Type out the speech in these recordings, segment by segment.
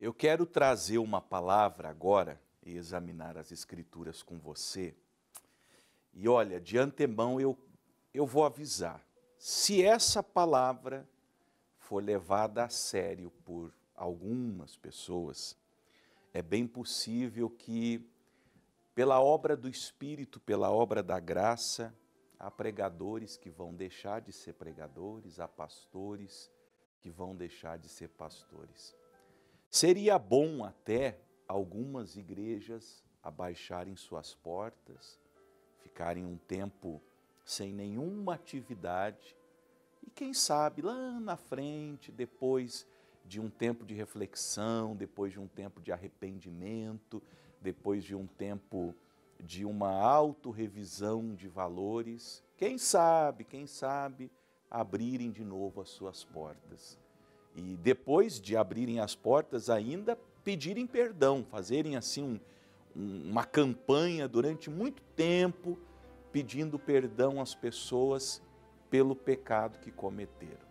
Eu quero trazer uma palavra agora e examinar as Escrituras com você. E olha, de antemão eu vou avisar. Se essa palavra for levada a sério por algumas pessoas, é bem possível que, pela obra do Espírito, pela obra da graça, há pregadores que vão deixar de ser pregadores, há pastores que vão deixar de ser pastores. Seria bom até algumas igrejas abaixarem suas portas, ficarem um tempo sem nenhuma atividade e quem sabe lá na frente, depois de um tempo de reflexão, depois de um tempo de arrependimento, depois de um tempo de uma autorrevisão de valores, quem sabe, abrirem de novo as suas portas. E depois de abrirem as portas ainda pedirem perdão, fazerem assim uma campanha durante muito tempo, pedindo perdão às pessoas pelo pecado que cometeram.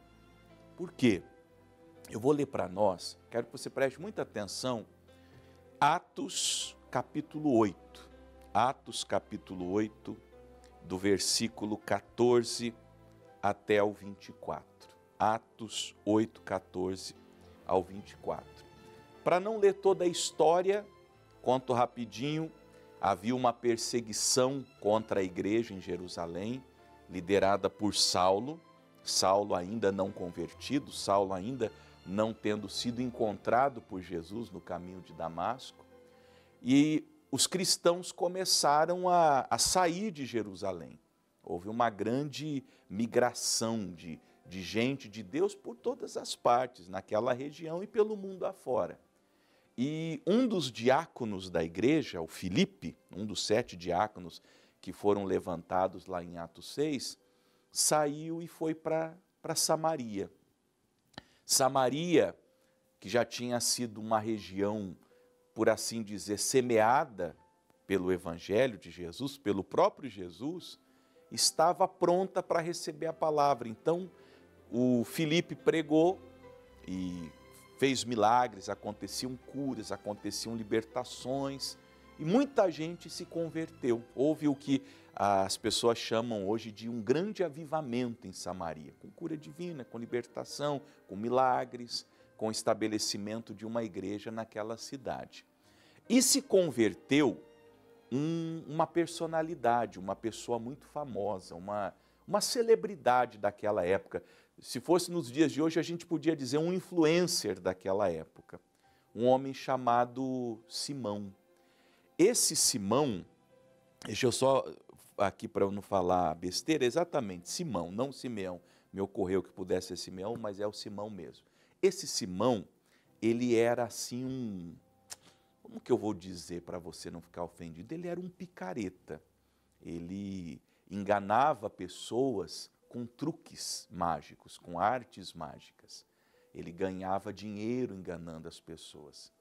Por quê? Eu vou ler para nós, quero que você preste muita atenção, Atos capítulo 8. Atos capítulo 8, do versículo 14 até o 24. Atos 8, 14 ao 24. Para não ler toda a história, conto rapidinho, havia uma perseguição contra a igreja em Jerusalém, liderada por Saulo. Saulo ainda não convertido, Saulo ainda não tendo sido encontrado por Jesus no caminho de Damasco. E os cristãos começaram a sair de Jerusalém. Houve uma grande migração de gente de Deus por todas as partes, naquela região e pelo mundo afora. E um dos diáconos da igreja, o Filipe, um dos 7 diáconos que foram levantados lá em Atos 6, saiu e foi para Samaria. Samaria, que já tinha sido uma região, por assim dizer, semeada pelo Evangelho de Jesus, pelo próprio Jesus, estava pronta para receber a palavra. Então, o Filipe pregou e fez milagres, aconteciam curas, aconteciam libertações e muita gente se converteu. Houve o que as pessoas chamam hoje de um grande avivamento em Samaria, com cura divina, com libertação, com milagres, com estabelecimento de uma igreja naquela cidade. E se converteu uma personalidade, uma pessoa muito famosa, uma celebridade daquela época. Se fosse nos dias de hoje, a gente podia dizer um influencer daquela época. Um homem chamado Simão. Esse Simão, deixa eu só aqui para eu não falar besteira, exatamente, Simão, não Simeão. Me ocorreu que pudesse ser Simeão, mas é o Simão mesmo. Esse Simão, ele era assim como que eu vou dizer para você não ficar ofendido? Ele era um picareta. Ele enganava pessoas com truques mágicos, com artes mágicas. Ele ganhava dinheiro enganando as pessoas.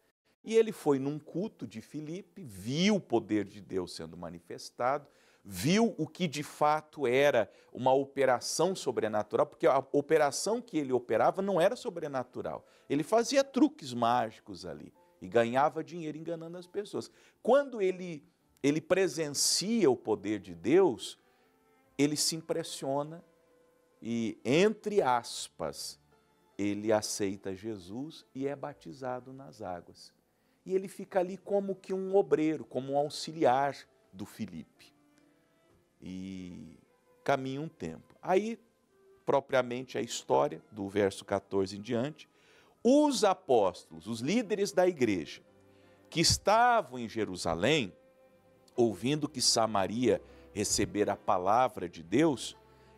E ele foi num culto de Filipe, viu o poder de Deus sendo manifestado, viu o que de fato era uma operação sobrenatural, porque a operação que ele operava não era sobrenatural. Ele fazia truques mágicos ali e ganhava dinheiro enganando as pessoas. Quando ele presencia o poder de Deus, ele se impressiona e, entre aspas, ele aceita Jesus e é batizado nas águas. E ele fica ali como que um obreiro, como um auxiliar do Filipe. E caminha um tempo. Aí, propriamente a história, do verso 14 em diante, os apóstolos, os líderes da igreja, que estavam em Jerusalém, ouvindo que Samaria recebera a palavra de Deus,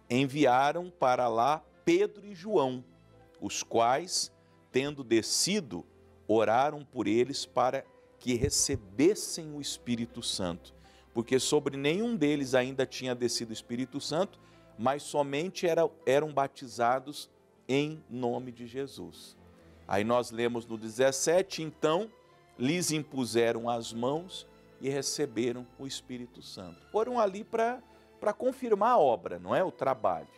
enviaram para lá Pedro e João, os quais, tendo descido, oraram por eles para que recebessem o Espírito Santo, porque sobre nenhum deles ainda tinha descido o Espírito Santo, mas somente eram batizados em nome de Jesus. Aí nós lemos no 17, então lhes impuseram as mãos e receberam o Espírito Santo. Foram ali para confirmar a obra, não é? O trabalho.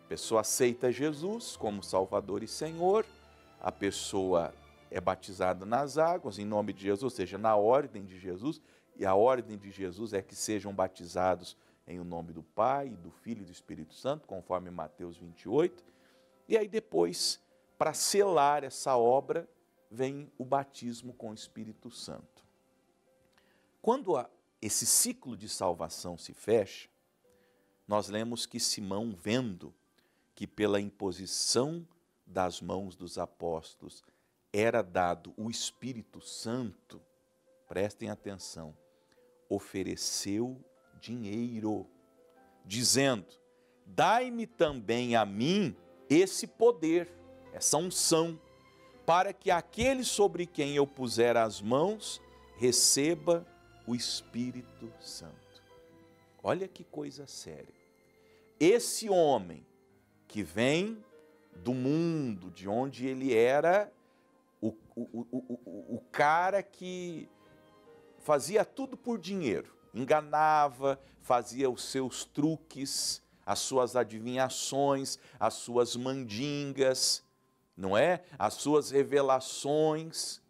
A pessoa aceita Jesus como Salvador e Senhor, a pessoa é batizado nas águas, em nome de Jesus, ou seja, na ordem de Jesus, e a ordem de Jesus é que sejam batizados em o nome do Pai, do Filho e do Espírito Santo, conforme Mateus 28. E aí depois, para selar essa obra, vem o batismo com o Espírito Santo. Quando esse ciclo de salvação se fecha, nós lemos que Simão, vendo que pela imposição das mãos dos apóstolos era dado o Espírito Santo, prestem atenção, ofereceu dinheiro, dizendo: dai-me também a mim esse poder, essa unção, para que aquele sobre quem eu puser as mãos receba o Espírito Santo. Olha que coisa séria. Esse homem que vem do mundo, de onde ele era o cara que fazia tudo por dinheiro, enganava, fazia os seus truques, as suas adivinhações, as suas mandingas, não é? As suas revelações,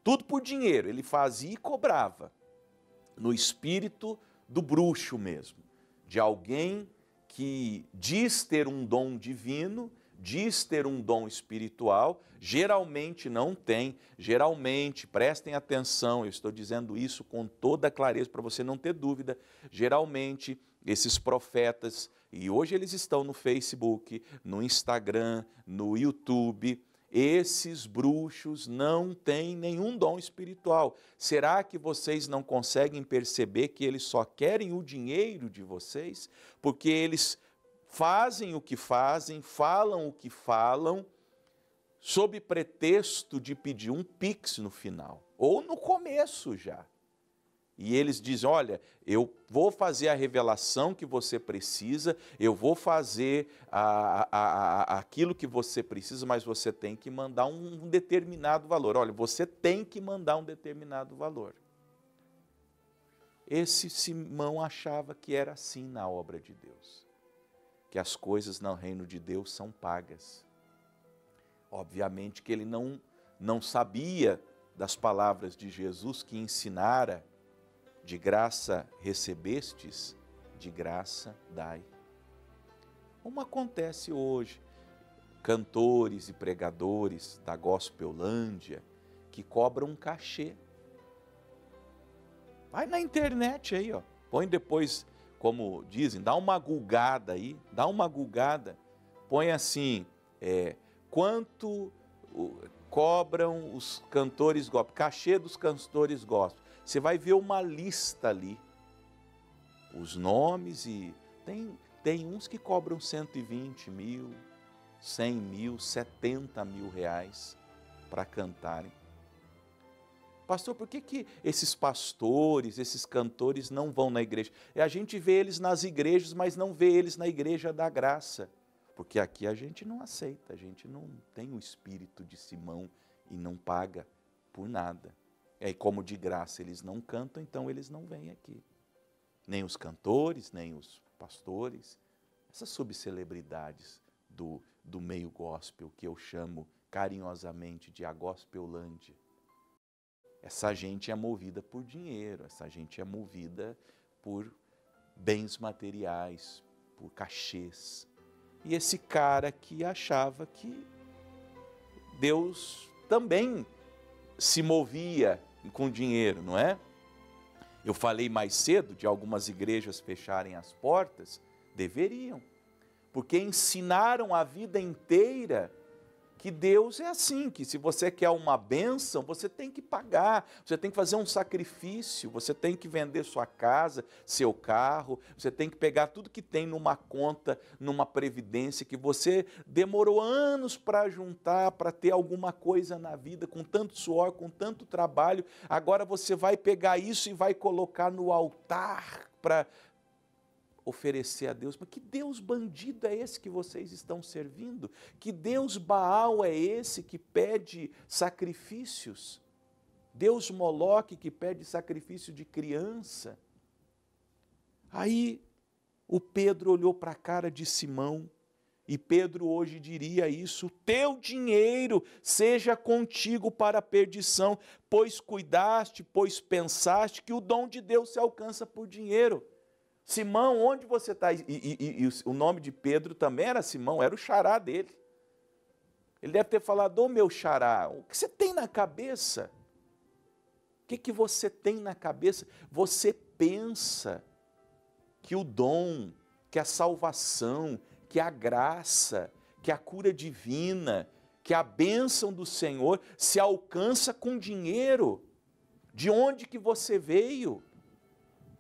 tudo por dinheiro, ele fazia e cobrava, no espírito do bruxo mesmo, de alguém que diz ter um dom divino, diz ter um dom espiritual, geralmente não tem, geralmente, prestem atenção, eu estou dizendo isso com toda clareza para você não ter dúvida, geralmente esses profetas, e hoje eles estão no Facebook, no Instagram, no YouTube, esses bruxos não têm nenhum dom espiritual. Será que vocês não conseguem perceber que eles só querem o dinheiro de vocês? Porque eles fazem o que fazem, falam o que falam, sob pretexto de pedir um pix no final, ou no começo já. E eles dizem: olha, eu vou fazer a revelação que você precisa, eu vou fazer aquilo que você precisa, mas você tem que mandar um determinado valor. Olha, você tem que mandar um determinado valor. Esse Simão achava que era assim na obra de Deus, que as coisas no reino de Deus são pagas. Obviamente que ele não sabia das palavras de Jesus que ensinara: de graça recebestes, de graça dai. Como acontece hoje, cantores e pregadores da Gospelândia que cobram um cachê. Vai na internet aí, ó, põe depois, como dizem, dá uma gulgada aí, dá uma gulgada, põe assim, quanto cobram os cantores gospel, cachê dos cantores gospel. Você vai ver uma lista ali, os nomes, e tem uns que cobram 120 mil, 100 mil, 70 mil reais para cantarem. Pastor, por que esses pastores, esses cantores não vão na igreja? A gente vê eles nas igrejas, mas não vê eles na igreja da graça. Porque aqui a gente não aceita, a gente não tem o espírito de Simão e não paga por nada. E como de graça eles não cantam, então eles não vêm aqui. Nem os cantores, nem os pastores, essas subcelebridades do meio gospel, que eu chamo carinhosamente de a Gospelândia. Essa gente é movida por dinheiro, essa gente é movida por bens materiais, por cachês. E esse cara que achava que Deus também se movia com dinheiro, não é? Eu falei mais cedo de algumas igrejas fecharem as portas, deveriam, porque ensinaram a vida inteira que Deus é assim, que se você quer uma bênção, você tem que pagar, você tem que fazer um sacrifício, você tem que vender sua casa, seu carro, você tem que pegar tudo que tem numa conta, numa previdência, que você demorou anos para juntar, para ter alguma coisa na vida, com tanto suor, com tanto trabalho, agora você vai pegar isso e vai colocar no altar para oferecer a Deus. Mas que Deus bandido é esse que vocês estão servindo? Que Deus Baal é esse que pede sacrifícios? Deus Moloque que pede sacrifício de criança? Aí o Pedro olhou para a cara de Simão E Pedro hoje diria isso: teu dinheiro seja contigo para a perdição, pois cuidaste, pois pensaste que o dom de Deus se alcança por dinheiro. Simão, onde você está? E o nome de Pedro também era Simão, era o xará dele. Ele deve ter falado: ô meu xará, o que você tem na cabeça? O que você tem na cabeça? Você pensa que o dom, que a salvação, que a graça, que a cura divina, que a bênção do Senhor se alcança com dinheiro? De onde que você veio?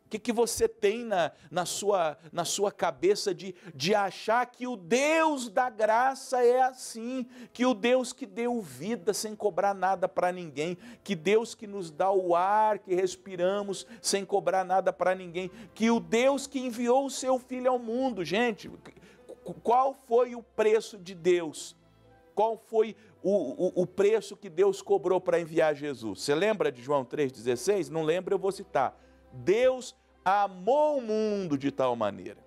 O que você tem na sua cabeça de achar que o Deus da graça é assim, que o Deus que deu vida sem cobrar nada para ninguém, que Deus que nos dá o ar que respiramos sem cobrar nada para ninguém, que o Deus que enviou o seu Filho ao mundo, gente, qual foi o preço de Deus? Qual foi o preço que Deus cobrou para enviar Jesus? Você lembra de João 3,16? Não lembra, eu vou citar. Deus amou o mundo de tal maneira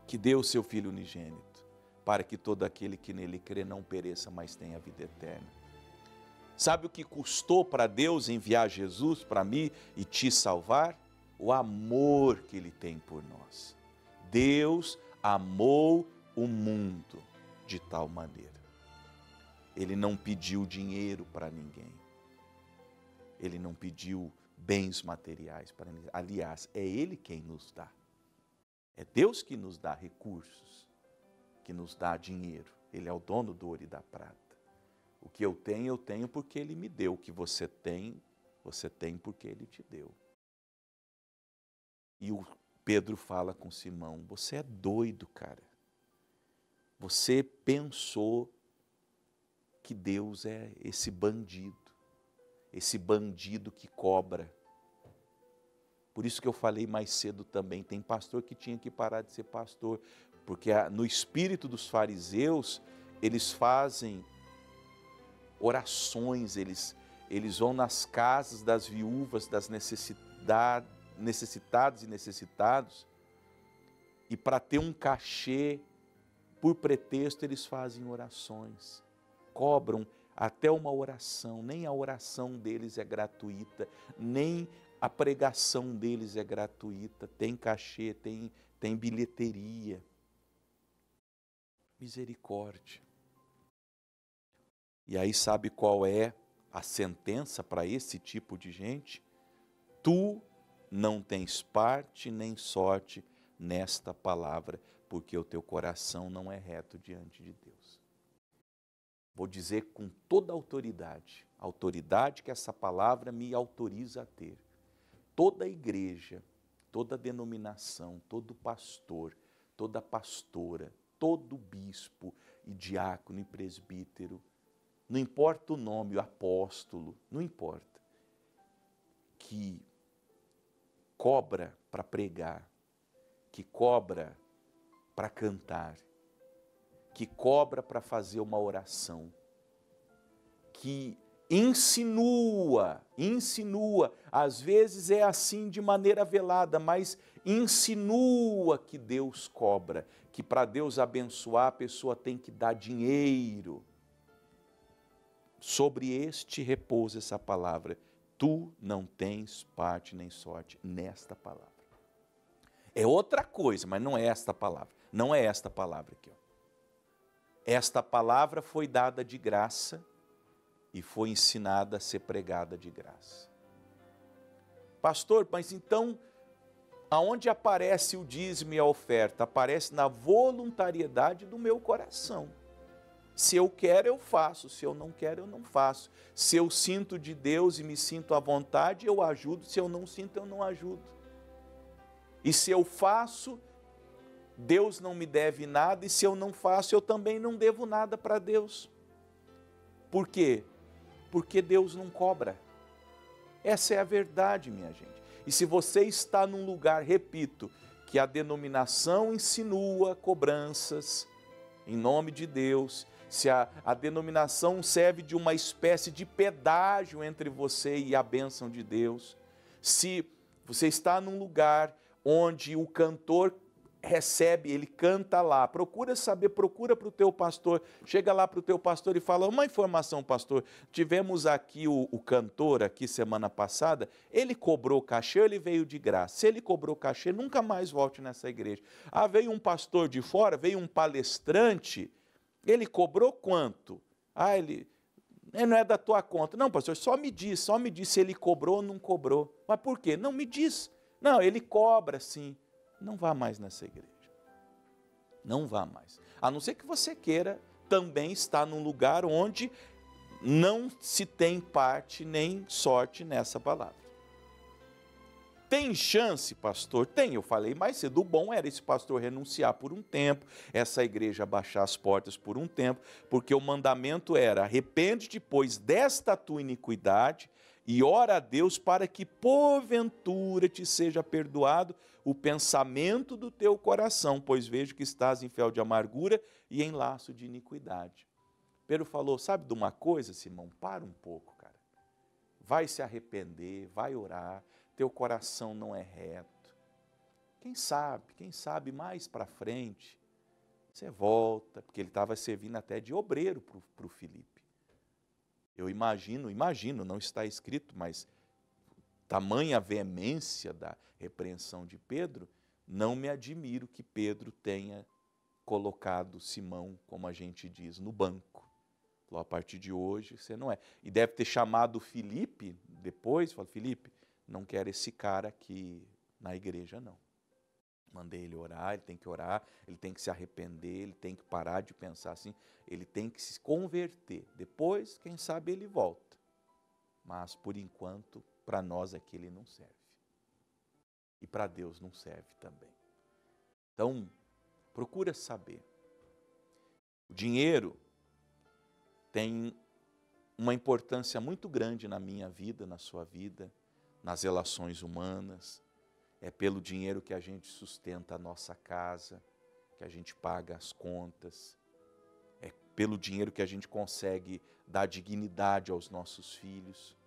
que deu o seu Filho unigênito, para que todo aquele que nele crê não pereça, mas tenha vida eterna. Sabe o que custou para Deus enviar Jesus para mim e te salvar? O amor que Ele tem por nós. Deus amou o mundo de tal maneira. Ele não pediu dinheiro para ninguém. Ele não pediu bens materiais para ninguém. Aliás, é Ele quem nos dá. É Deus que nos dá recursos, que nos dá dinheiro. Ele é o dono do ouro e da prata. O que eu tenho porque Ele me deu. O que você tem porque Ele te deu. E o Pedro fala com Simão: você é doido, cara. Você pensou que Deus é esse bandido que cobra. Por isso que eu falei mais cedo também, tem pastor que tinha que parar de ser pastor, porque no espírito dos fariseus, eles fazem orações, eles vão nas casas das viúvas, das necessitadas e necessitados, e para ter um cachê, por pretexto, eles fazem orações, cobram até uma oração. Nem a oração deles é gratuita, nem a pregação deles é gratuita, tem cachê, tem bilheteria. Misericórdia. E aí sabe qual é a sentença para esse tipo de gente? Tu não tens parte nem sorte nesta palavra, porque o teu coração não é reto diante de Deus. Vou dizer com toda a autoridade que essa palavra me autoriza a ter. Toda igreja, toda denominação, todo pastor, toda pastora, todo bispo e diácono e presbítero, não importa o nome, o apóstolo, não importa, que cobra para pregar, que cobra para cantar, que cobra para fazer uma oração, que insinua, às vezes é assim de maneira velada, mas insinua que Deus cobra, que para Deus abençoar a pessoa tem que dar dinheiro. Sobre este repousa essa palavra: tu não tens parte nem sorte nesta palavra. É outra coisa, mas não é esta palavra. Não é esta palavra aqui. Ó. Esta palavra foi dada de graça e foi ensinada a ser pregada de graça. Pastor, mas então, aonde aparece o dízimo e a oferta? Aparece na voluntariedade do meu coração. Se eu quero, eu faço. Se eu não quero, eu não faço. Se eu sinto de Deus e me sinto à vontade, eu ajudo. Se eu não sinto, eu não ajudo. E se eu faço, Deus não me deve nada. E se eu não faço, eu também não devo nada para Deus. Por quê? Porque Deus não cobra. Essa é a verdade, minha gente. E se você está num lugar, repito, que a denominação insinua cobranças em nome de Deus, se a denominação serve de uma espécie de pedágio entre você e a bênção de Deus, se você está num lugar onde o cantor recebe, ele canta lá, procura saber, procura para o teu pastor, chega lá para o teu pastor e fala, uma informação, pastor, tivemos aqui o cantor aqui semana passada, ele cobrou cachê, ele veio de graça, se ele cobrou cachê, nunca mais volte nessa igreja. Ah, veio um pastor de fora, veio um palestrante, ele cobrou quanto? Ah, ele não é da tua conta. Não, pastor, só me diz se ele cobrou ou não cobrou. Mas por quê? Não, me diz. Não, ele cobra sim. Não vá mais nessa igreja. Não vá mais. A não ser que você queira também estar num lugar onde não se tem parte nem sorte nessa palavra. Tem chance, pastor? Tem, eu falei mais cedo, o bom era esse pastor renunciar por um tempo, essa igreja baixar as portas por um tempo, porque o mandamento era, arrepende-te, pois, desta tua iniquidade, e ora a Deus para que porventura te seja perdoado o pensamento do teu coração, pois vejo que estás em fel de amargura e em laço de iniquidade. Pedro falou, sabe de uma coisa, Simão? Para um pouco, cara. Vai se arrepender, vai orar, teu coração não é reto. Quem sabe mais para frente, você volta, porque ele estava servindo até de obreiro para o Filipe. Eu imagino, não está escrito, mas tamanha veemência da repreensão de Pedro, não me admiro que Pedro tenha colocado Simão, como a gente diz, no banco. Falou, a partir de hoje você não é. E deve ter chamado Filipe depois, falou, Filipe, não quero esse cara aqui na igreja não. Mandei ele orar, ele tem que se arrepender, ele tem que parar de pensar assim, ele tem que se converter. Depois, quem sabe ele volta. Mas, por enquanto, para nós aqui ele não serve. E para Deus não serve também. Então, procura saber. O dinheiro tem uma importância muito grande na minha vida, na sua vida, nas relações humanas. É pelo dinheiro que a gente sustenta a nossa casa, que a gente paga as contas. É pelo dinheiro que a gente consegue dar dignidade aos nossos filhos.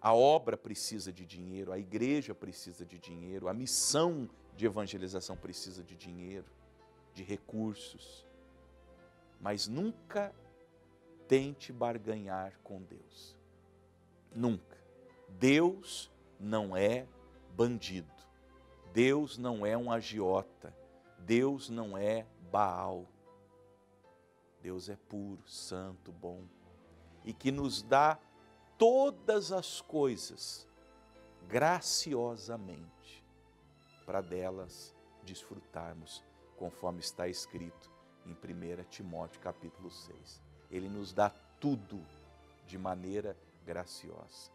A obra precisa de dinheiro, a igreja precisa de dinheiro, a missão de evangelização precisa de dinheiro, de recursos. Mas nunca tente barganhar com Deus. Nunca. Deus não é bandido. Deus não é um agiota. Deus não é Baal. Deus é puro, santo, bom. E que nos dá todas as coisas graciosamente para delas desfrutarmos, conforme está escrito em 1 Timóteo capítulo 6. Ele nos dá tudo de maneira graciosa.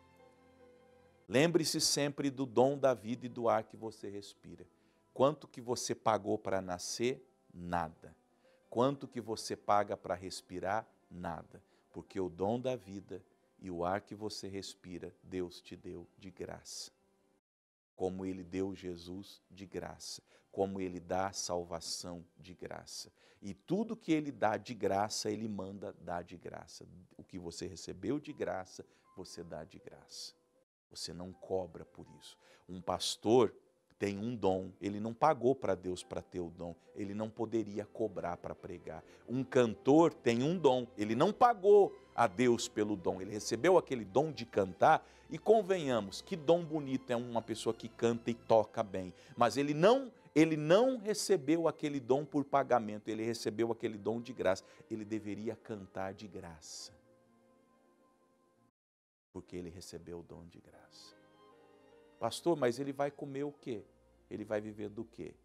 Lembre-se sempre do dom da vida e do ar que você respira. Quanto que você pagou para nascer? Nada. Quanto que você paga para respirar? Nada. Porque o dom da vida e o ar que você respira, Deus te deu de graça. Como Ele deu Jesus de graça. Como Ele dá a salvação de graça. E tudo que Ele dá de graça, Ele manda dar de graça. O que você recebeu de graça, você dá de graça. Você não cobra por isso. Um pastor tem um dom, ele não pagou para Deus para ter o dom, ele não poderia cobrar para pregar. Um cantor tem um dom, ele não pagou a Deus pelo dom, ele recebeu aquele dom de cantar e convenhamos, que dom bonito é uma pessoa que canta e toca bem, mas ele não recebeu aquele dom por pagamento, ele recebeu aquele dom de graça, ele deveria cantar de graça. Porque ele recebeu o dom de graça. Pastor, mas ele vai comer o quê? Ele vai viver do quê?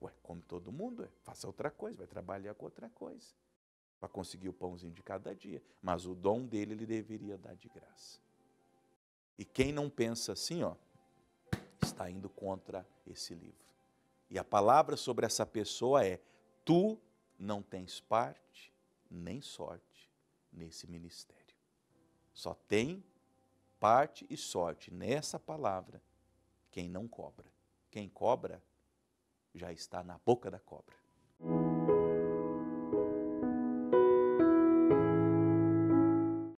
Ué, come todo mundo, faça outra coisa, vai trabalhar com outra coisa. Para conseguir o pãozinho de cada dia. Mas o dom dele, ele deveria dar de graça. E quem não pensa assim, está indo contra esse livro. E a palavra sobre essa pessoa é, tu não tens parte nem sorte nesse ministério. Só tem parte e sorte nessa palavra quem não cobra. Quem cobra já está na boca da cobra.